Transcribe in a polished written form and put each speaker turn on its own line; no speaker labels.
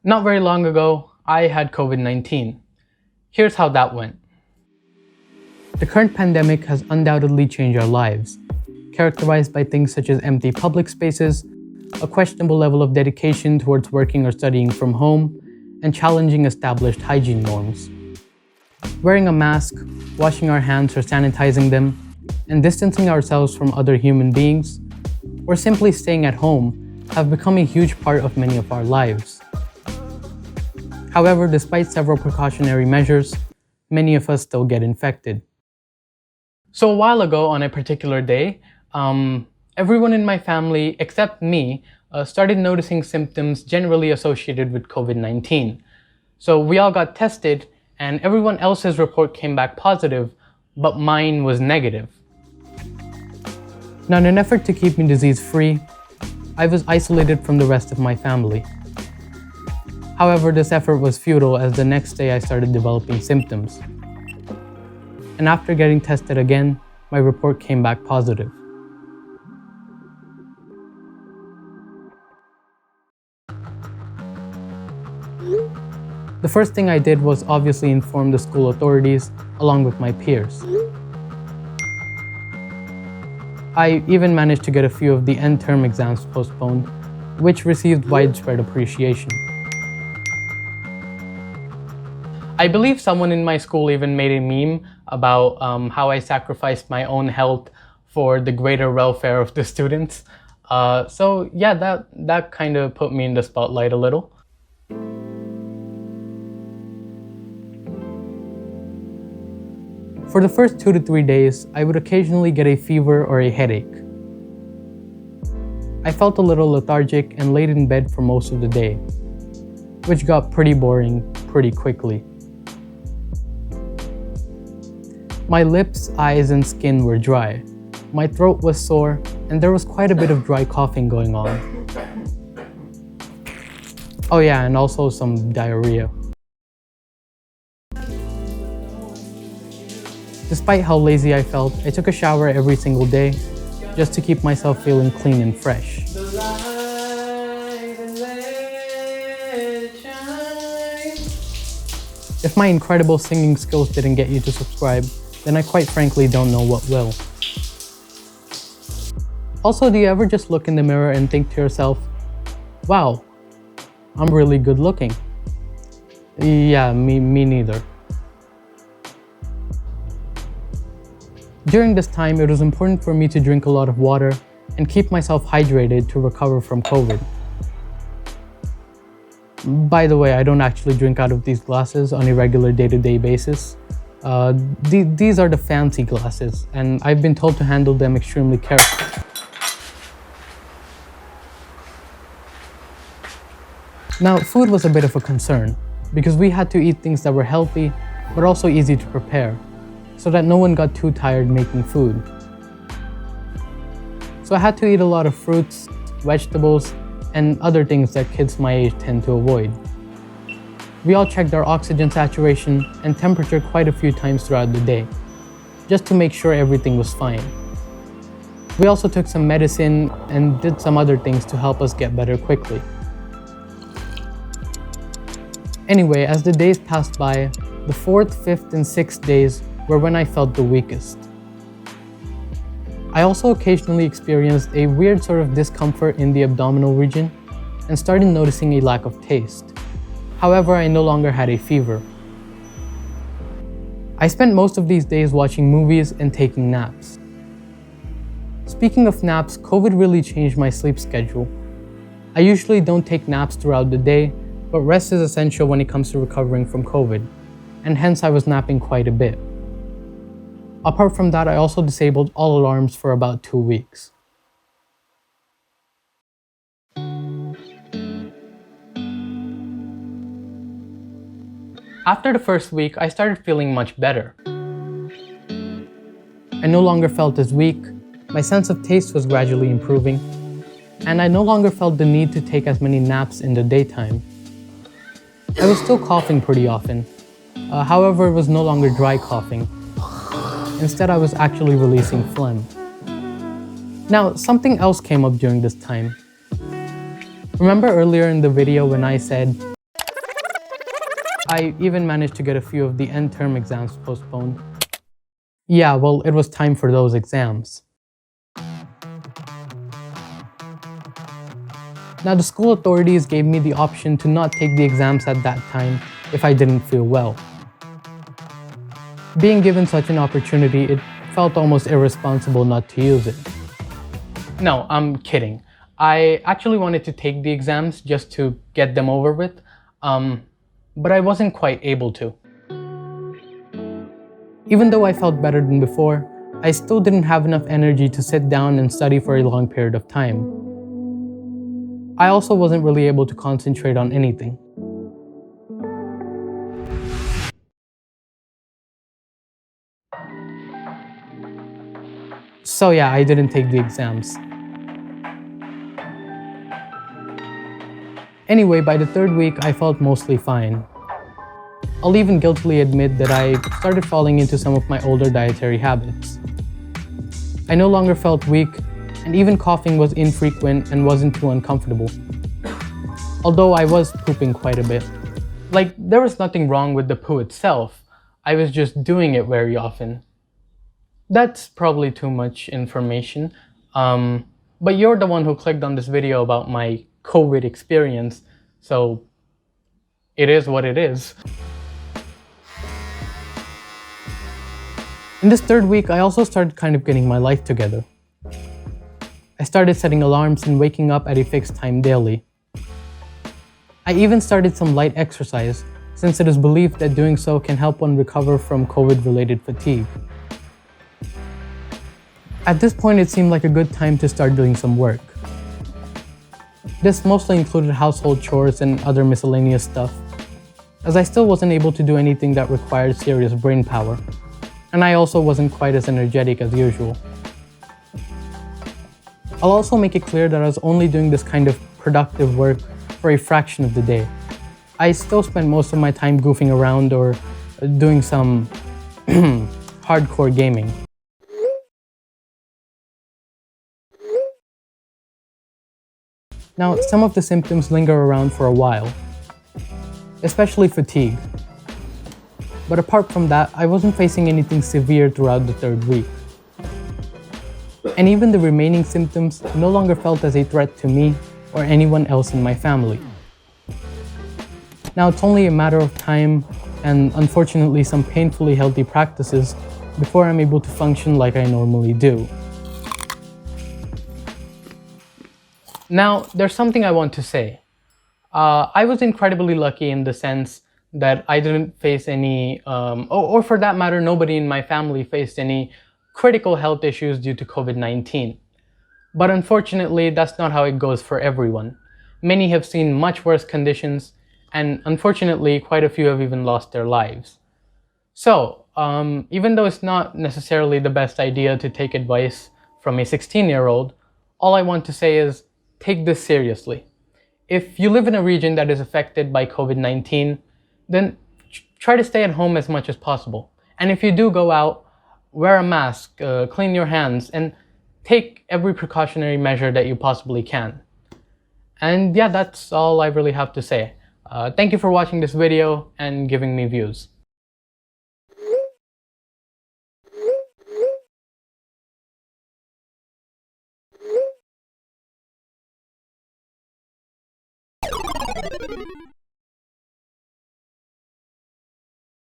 Not very long ago, I had COVID-19. Here's how that went. The current pandemic has undoubtedly changed our lives, characterized by things such as empty public spaces, a questionable level of dedication towards working or studying from home, and challenging established hygiene norms. Wearing a mask, washing our hands or sanitizing them, and distancing ourselves from other human beings, or simply staying at home have become a huge part of many of our lives. However, despite several precautionary measures, many of us still get infected. So a while ago, on a particular day, everyone in my family, except me, started noticing symptoms generally associated with COVID-19. So we all got tested, and everyone else's report came back positive, but mine was negative. Now, in an effort to keep me disease-free, I was isolated from the rest of my family. However, this effort was futile as the next day I started developing symptoms. And after getting tested again, my report came back positive. The first thing I did was obviously inform the school authorities along with my peers. I even managed to get a few of the end-term exams postponed, which received widespread appreciation. I believe someone in my school even made a meme about how I sacrificed my own health for the greater welfare of the students. So yeah, that kind of put me in the spotlight a little. For the first 2 to 3 days, I would occasionally get a fever or a headache. I felt a little lethargic and laid in bed for most of the day, which got pretty boring pretty quickly. My lips, eyes, and skin were dry. My throat was sore, and there was quite a bit of dry coughing going on. Oh yeah, and also some diarrhea. Despite how lazy I felt, I took a shower every single day just to keep myself feeling clean and fresh. If my incredible singing skills didn't get you to subscribe, then I quite frankly don't know what will. Also, do you ever just look in the mirror and think to yourself, wow, I'm really good looking? Yeah, me neither. During this time, it was important for me to drink a lot of water and keep myself hydrated to recover from COVID. By the way, I don't actually drink out of these glasses on a regular day-to-day basis. These are the fancy glasses, and I've been told to handle them extremely carefully. Now, food was a bit of a concern, because we had to eat things that were healthy, but also easy to prepare, so that no one got too tired making food. So I had to eat a lot of fruits, vegetables, and other things that kids my age tend to avoid. We all checked our oxygen saturation and temperature quite a few times throughout the day, just to make sure everything was fine. We also took some medicine and did some other things to help us get better quickly. Anyway, as the days passed by, the 4th, 5th, and 6th days were when I felt the weakest. I also occasionally experienced a weird sort of discomfort in the abdominal region and started noticing a lack of taste. However, I no longer had a fever. I spent most of these days watching movies and taking naps. Speaking of naps, COVID really changed my sleep schedule. I usually don't take naps throughout the day, but rest is essential when it comes to recovering from COVID, and hence I was napping quite a bit. Apart from that, I also disabled all alarms for about 2 weeks. After the first week, I started feeling much better. I no longer felt as weak, my sense of taste was gradually improving, and I no longer felt the need to take as many naps in the daytime. I was still coughing pretty often. However, it was no longer dry coughing. Instead, I was actually releasing phlegm. Now, something else came up during this time. Remember earlier in the video when I said, I even managed to get a few of the end term exams postponed. Yeah, well, it was time for those exams. Now, the school authorities gave me the option to not take the exams at that time if I didn't feel well. Being given such an opportunity, it felt almost irresponsible not to use it. No, I'm kidding. I actually wanted to take the exams just to get them over with, but I wasn't quite able to. Even though I felt better than before, I still didn't have enough energy to sit down and study for a long period of time. I also wasn't really able to concentrate on anything. So yeah, I didn't take the exams. Anyway, by the third week, I felt mostly fine. I'll even guiltily admit that I started falling into some of my older dietary habits. I no longer felt weak, and even coughing was infrequent and wasn't too uncomfortable. Although I was pooping quite a bit. Like, there was nothing wrong with the poo itself, I was just doing it very often. That's probably too much information, but you're the one who clicked on this video about my COVID experience, so it is what it is. In this third week, I also started kind of getting my life together. I started setting alarms and waking up at a fixed time daily. I even started some light exercise, since it is believed that doing so can help one recover from COVID-related fatigue. At this point, it seemed like a good time to start doing some work. This mostly included household chores and other miscellaneous stuff, as I still wasn't able to do anything that required serious brain power, and I also wasn't quite as energetic as usual. I'll also make it clear that I was only doing this kind of productive work for a fraction of the day. I still spent most of my time goofing around or doing some hardcore gaming. Now, some of the symptoms linger around for a while, especially fatigue. But apart from that, I wasn't facing anything severe throughout the third week. And even the remaining symptoms no longer felt as a threat to me or anyone else in my family. Now, it's only a matter of time and unfortunately some painfully healthy practices before I'm able to function like I normally do. Now, there's something I want to say. I was incredibly lucky in the sense that I didn't face any, or for that matter, nobody in my family faced any critical health issues due to COVID-19. But unfortunately, that's not how it goes for everyone. Many have seen much worse conditions, and unfortunately, quite a few have even lost their lives. So, even though it's not necessarily the best idea to take advice from a 16-year-old, all I want to say is, take this seriously. If you live in a region that is affected by COVID-19, then try to stay at home as much as possible. And if you do go out, wear a mask, clean your hands, and take every precautionary measure that you possibly can. And yeah, that's all I really have to say. Thank you for watching this video and giving me views.